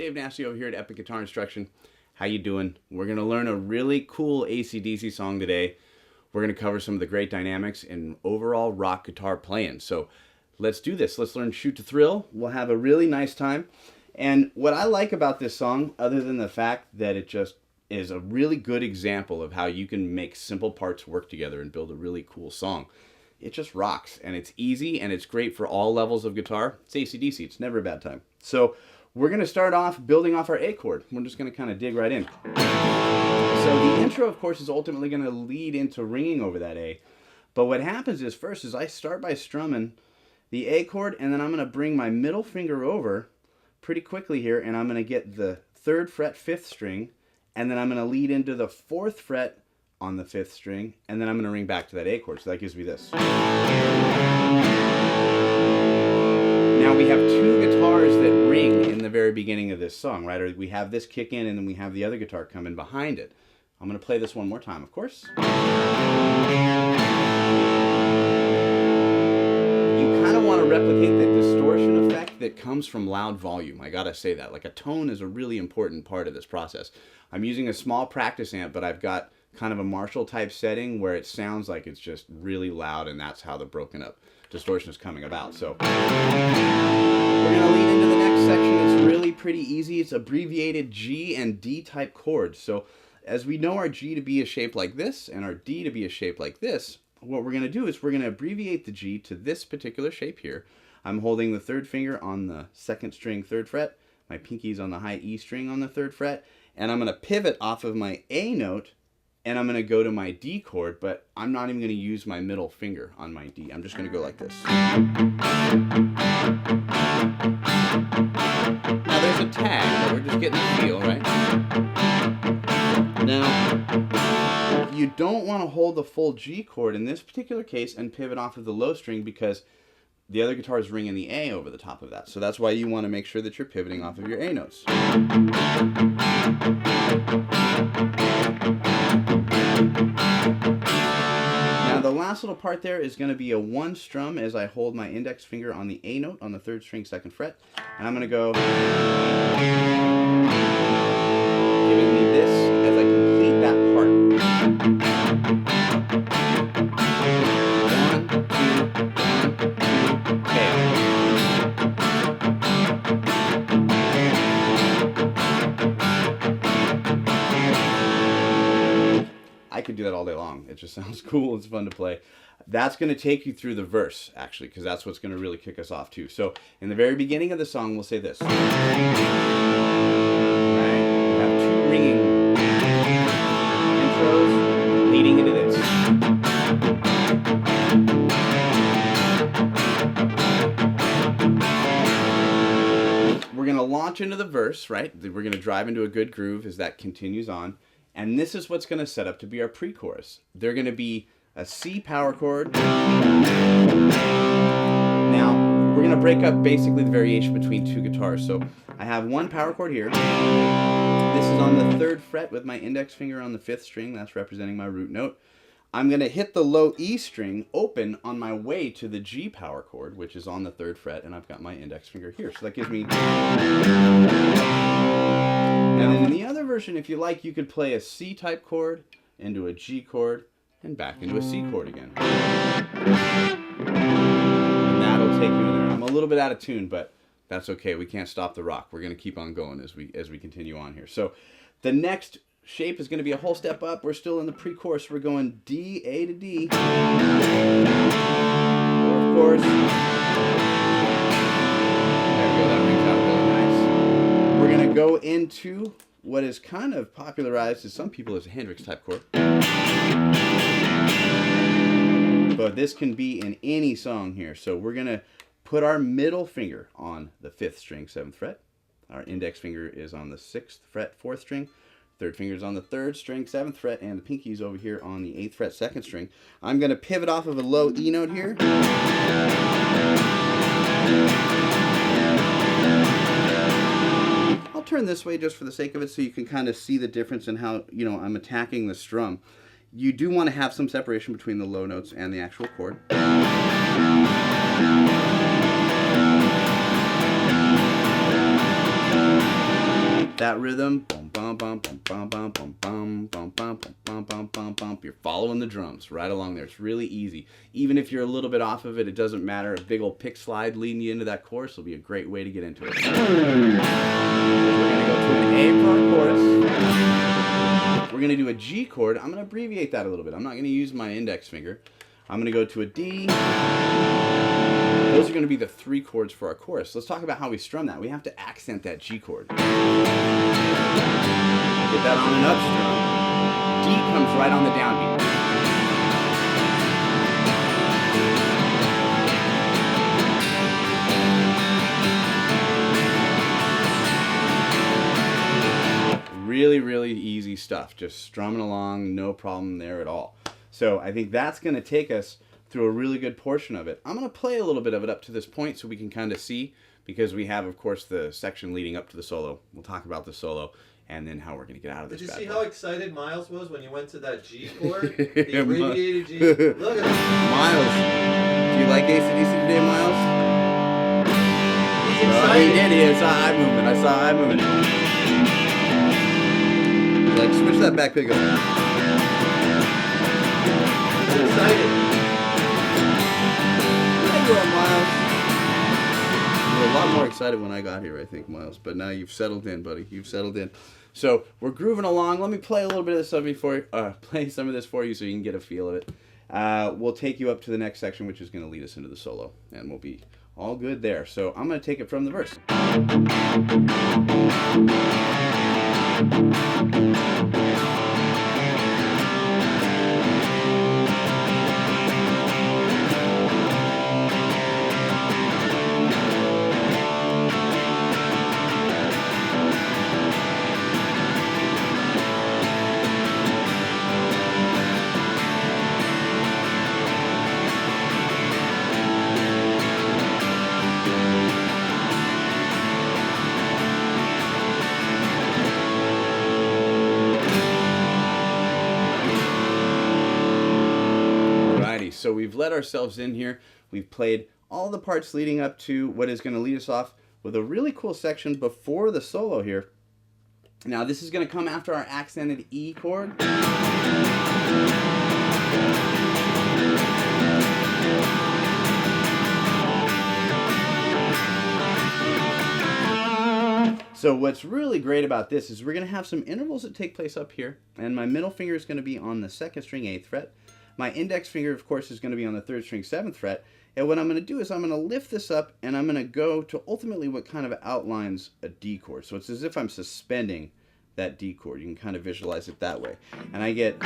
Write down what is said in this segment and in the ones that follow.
Dave Nasty over here at Epic Guitar Instruction. How you doing? We're going to learn a really cool AC/DC song today. We're going to cover some of the great dynamics in overall rock guitar playing. So let's do this. Let's learn Shoot to Thrill. We'll have a really nice time. And what I like about this song, other than the fact that it just is a really good example of how you can make simple parts work together and build a really cool song. It just rocks, and it's easy, and it's great for all levels of guitar. It's AC/DC. It's never a bad time. So we're going to start off building off our A chord. We're just going to kind of dig right in. So the intro, of course, is ultimately going to lead into ringing over that A. But what happens is first is I start by strumming the A chord, and then I'm going to bring my middle finger over pretty quickly here, and I'm going to get the 3rd fret 5th string, and then I'm going to lead into the 4th fret on the 5th string, and then I'm going to ring back to that A chord. So that gives me this. Now we have 2 guitars that ring in the very beginning of this song, right? Or we have this kick in, and then we have the other guitar come in behind it. I'm going to play this one more time, of course. You kind of want to replicate the distortion effect that comes from loud volume. I gotta say that. Like, a tone is a really important part of this process. I'm using a small practice amp, but I've got kind of a Marshall type setting where it sounds like it's just really loud, and that's how the broken up distortion is coming about. So we're going to lead into the next section. It's really pretty easy. It's abbreviated G and D type chords. So as we know our G to be a shape like this and our D to be a shape like this, what we're going to do is we're going to abbreviate the G to this particular shape here. I'm holding the 3rd finger on the 2nd string 3rd fret, my pinky's on the high E string on the 3rd fret, and I'm going to pivot off of my A note, and I'm going to go to my D chord, but I'm not even going to use my middle finger on my D. I'm just going to go like this. Now there's a tag, but we're just getting the feel, right? Now, you don't want to hold the full G chord in this particular case and pivot off of the low string, because the other guitar is ringing the A over the top of that. So that's why you want to make sure that you're pivoting off of your A notes. Now the last little part there is going to be a 1 strum as I hold my index finger on the A note on the 3rd string 2nd fret. And I'm going to go, giving me this as I complete that part. 1, 2, 1, 2, okay. I could do that all day long. It just sounds cool. It's fun to play. That's going to take you through the verse, actually, because that's what's going to really kick us off, too. So in the very beginning of the song, we'll say this. Right? We have 2 ringing intros leading into this. We're going to launch into the verse, right? We're going to drive into a good groove as that continues on. And this is what's going to set up to be our pre-chorus. They're going to be a C power chord. Now, we're going to break up basically the variation between 2 guitars. So I have 1 power chord here. This is on the 3rd fret with my index finger on the 5th string. That's representing my root note. I'm going to hit the low E string open on my way to the G power chord, which is on the 3rd fret, and I've got my index finger here. So that gives me... And then in the other version, if you like, you could play a C type chord into a G chord and back into a C chord again. And that'll take you in there. I'm a little bit out of tune, but that's okay. We can't stop the rock. We're going to keep on going as we continue on here. So the next shape is going to be a whole step up. We're still in the pre-chorus. We're going D, A to D. Or of course, there we go. That rings out really nice. We're going to go into what is kind of popularized to some people as a Hendrix type chord. But this can be in any song here. So we're going to put our middle finger on the 5th string 7th fret. Our index finger is on the 6th fret 4th string. 3rd finger is on the 3rd string 7th fret, and the pinky's over here on the 8th fret 2nd string. I'm going to pivot off of a low E note here. I'll turn this way just for the sake of it so you can kind of see the difference in how, I'm attacking the strum. You do want to have some separation between the low notes and the actual chord. that rhythm, bum bum bum bum bum bum bum bum bum bum bum bum bum bum. You're following the drums right along there. It's really easy. Even if you're a little bit off of it, it doesn't matter. A big old pick slide leading you into that chorus will be a great way to get into it. We're gonna go to an A for our chorus. We're gonna do a G chord. I'm gonna abbreviate that a little bit. I'm not gonna use my index finger. I'm gonna go to a D. Those are going to be the 3 chords for our chorus. Let's talk about how we strum that. We have to accent that G chord. Get that on an up strum. D comes right on the downbeat. Really, really easy stuff. Just strumming along, no problem there at all. So I think that's going to take us through a really good portion of it. I'm going to play a little bit of it up to this point so we can kind of see, because we have, of course, the section leading up to the solo. We'll talk about the solo and then how we're going to get out of this. Did you see boy. how excited Miles was when you went to that G chord? The abbreviated G. Look at him. Miles, do you like AC/DC today, Miles? He's excited. He did. I saw eye movement. I saw eye movement. Like, switch that back pick up. He's excited. Miles. You were a lot more excited when I got here, I think, Miles. But now you've settled in, buddy. You've settled in. So we're grooving along. Let me play a little bit of this stuff before, play some of this for you so you can get a feel of it. We'll take you up to the next section, which is going to lead us into the solo, and we'll be all good there. So I'm going to take it from the verse. So we've let ourselves in here. We've played all the parts leading up to what is going to lead us off with a really cool section before the solo here. Now this is going to come after our accented E chord. So what's really great about this is we're going to have some intervals that take place up here, and my middle finger is going to be on the 2nd string 8th fret. My index finger, of course, is going to be on the 3rd string 7th fret. And what I'm going to do is I'm going to lift this up and I'm going to go to ultimately what kind of outlines a D chord. So it's as if I'm suspending that D chord. You can kind of visualize it that way. And I get...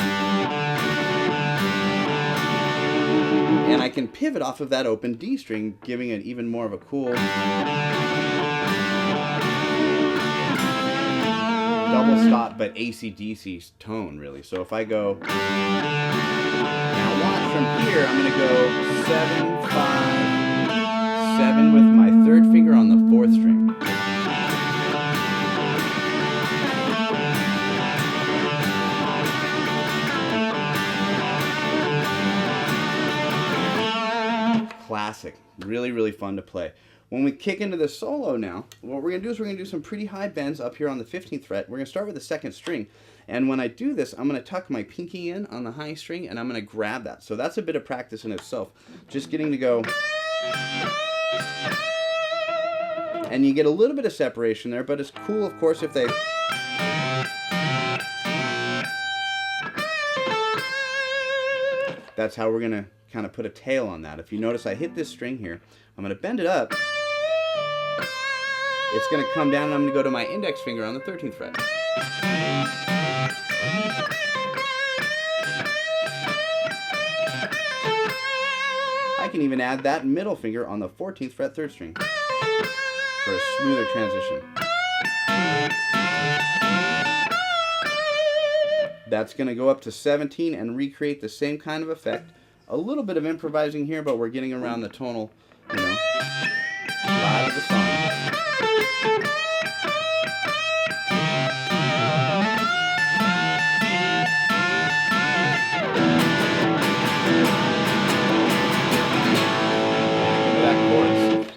And I can pivot off of that open D string, giving it even more of a cool... double stop, but AC/DC tone, really. So if I go... Now watch from here, I'm going to go 7, 5, 7 with my 3rd finger on the 4th string. Classic. Really, really fun to play. When we kick into the solo now, what we're going to do is we're going to do some pretty high bends up here on the 15th fret. We're going to start with the 2nd string. And when I do this, I'm going to tuck my pinky in on the high string and I'm going to grab that. So that's a bit of practice in itself. Just getting to go. And you get a little bit of separation there, but it's cool, of course, if they... That's how we're going to kind of put a tail on that. If you notice, I hit this string here. I'm going to bend it up. It's going to come down and I'm going to go to my index finger on the 13th fret. I can even add that middle finger on the 14th fret 3rd string for a smoother transition. That's going to go up to 17 and recreate the same kind of effect. A little bit of improvising here, but we're getting around the tonal, vibe of the song.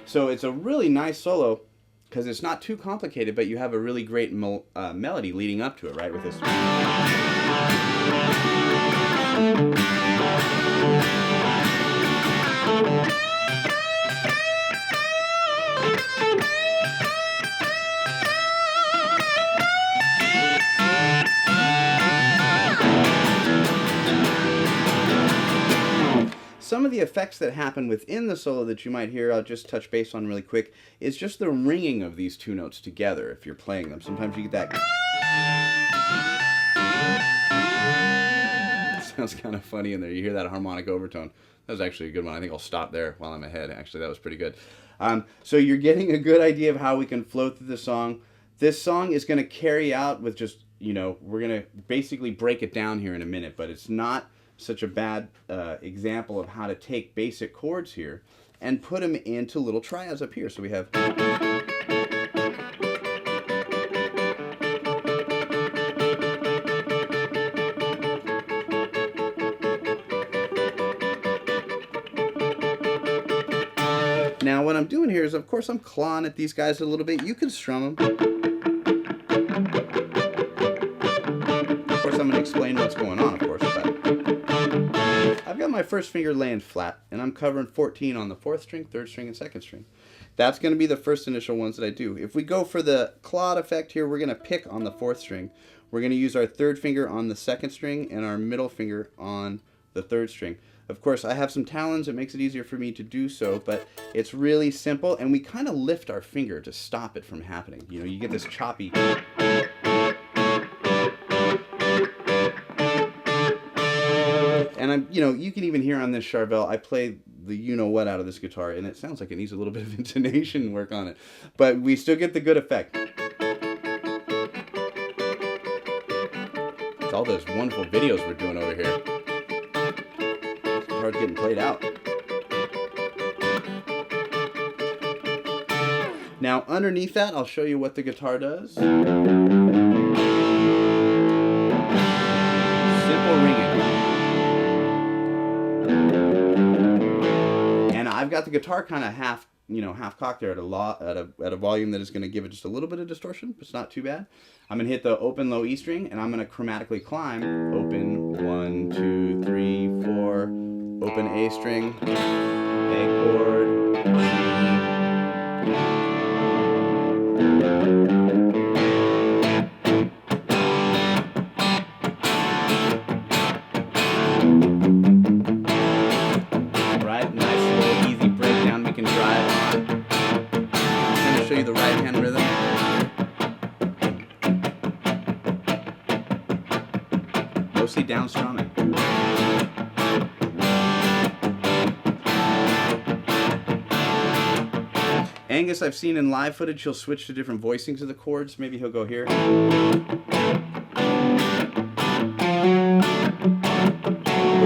So it's a really nice solo, because it's not too complicated, but you have a really great melody leading up to it, right, with this. Some of the effects that happen within the solo that you might hear, I'll just touch base on really quick, is just the ringing of these two notes together if you're playing them. Sometimes you get that. It sounds kind of funny in there. You hear that harmonic overtone. That was actually a good one. I think I'll stop there while I'm ahead. Actually, that was pretty good. So you're getting a good idea of how we can flow through the song. This song is going to carry out with just, we're going to basically break it down here in a minute, but it's not such a bad example of how to take basic chords here and put them into little triads up here. So we have. Now what I'm doing here is, of course, I'm clawing at these guys a little bit. You can strum them. Of course, I'm going to explain what's going on, of course, but I've got my first finger laying flat, and I'm covering 14 on the 4th string, 3rd string, and 2nd string. That's going to be the first initial ones that I do. If we go for the clawed effect here, we're going to pick on the 4th string. We're going to use our 3rd finger on the 2nd string and our middle finger on the 3rd string. Of course, I have some talons. It makes it easier for me to do so, but it's really simple, and we kind of lift our finger to stop it from happening. You get this choppy. And you can even hear on this Charvel, I play the you-know-what out of this guitar, and it sounds like it needs a little bit of intonation work on it. But we still get the good effect. It's all those wonderful videos we're doing over here. This guitar's getting played out. Now, underneath that, I'll show you what the guitar does. Simple ringing. I've got the guitar kind of half cocked there at a volume that is going to give it just a little bit of distortion, but it's not too bad. I'm going to hit the open low E string, and I'm going to chromatically climb. Open 1, 2, 3, 4. Open A string, A chord, mostly down strumming. Angus, I've seen in live footage, he'll switch to different voicings of the chords. Maybe he'll go here. Where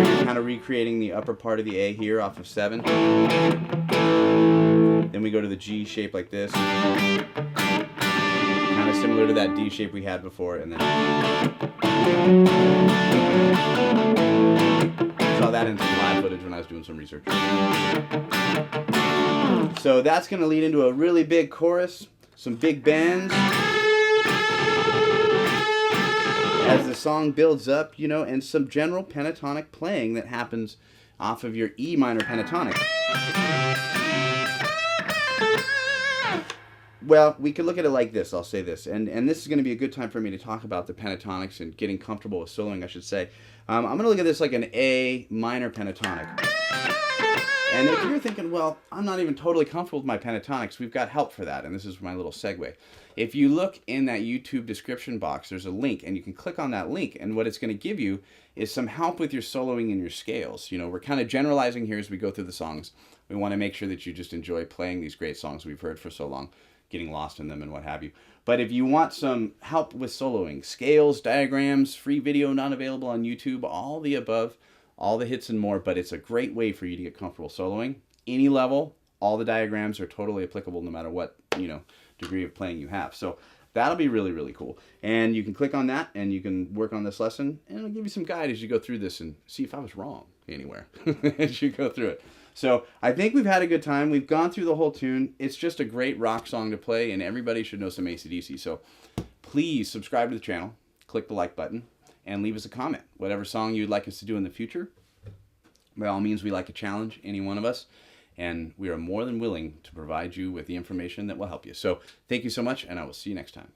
you're kind of recreating the upper part of the A here off of 7. Then we go to the G shape like this. Kind of similar to that D shape we had before, and then saw that in some live footage when I was doing some research. So that's going to lead into a really big chorus, some big bends as the song builds up, and some general pentatonic playing that happens off of your E minor pentatonic. Well, we could look at it like this, I'll say this, and this is going to be a good time for me to talk about the pentatonics and getting comfortable with soloing, I should say. I'm going to look at this like an A minor pentatonic. And if you're thinking, well, I'm not even totally comfortable with my pentatonics, we've got help for that, and this is my little segue. If you look in that YouTube description box, there's a link, and you can click on that link, and what it's going to give you is some help with your soloing and your scales. We're kind of generalizing here as we go through the songs. We want to make sure that you just enjoy playing these great songs we've heard for so long, getting lost in them and what have you. But if you want some help with soloing, scales, diagrams, free video not available on YouTube, all the above, all the hits and more, but it's a great way for you to get comfortable soloing. Any level, all the diagrams are totally applicable no matter what, degree of playing you have. So that'll be really, really cool. And you can click on that and you can work on this lesson, and it'll give you some guide as you go through this and see if I was wrong anywhere as you go through it. So I think we've had a good time. We've gone through the whole tune. It's just a great rock song to play, and everybody should know some AC/DC. So please subscribe to the channel, click the like button, and leave us a comment. Whatever song you'd like us to do in the future. By all means, we like to challenge any one of us, and we are more than willing to provide you with the information that will help you. So thank you so much, and I will see you next time.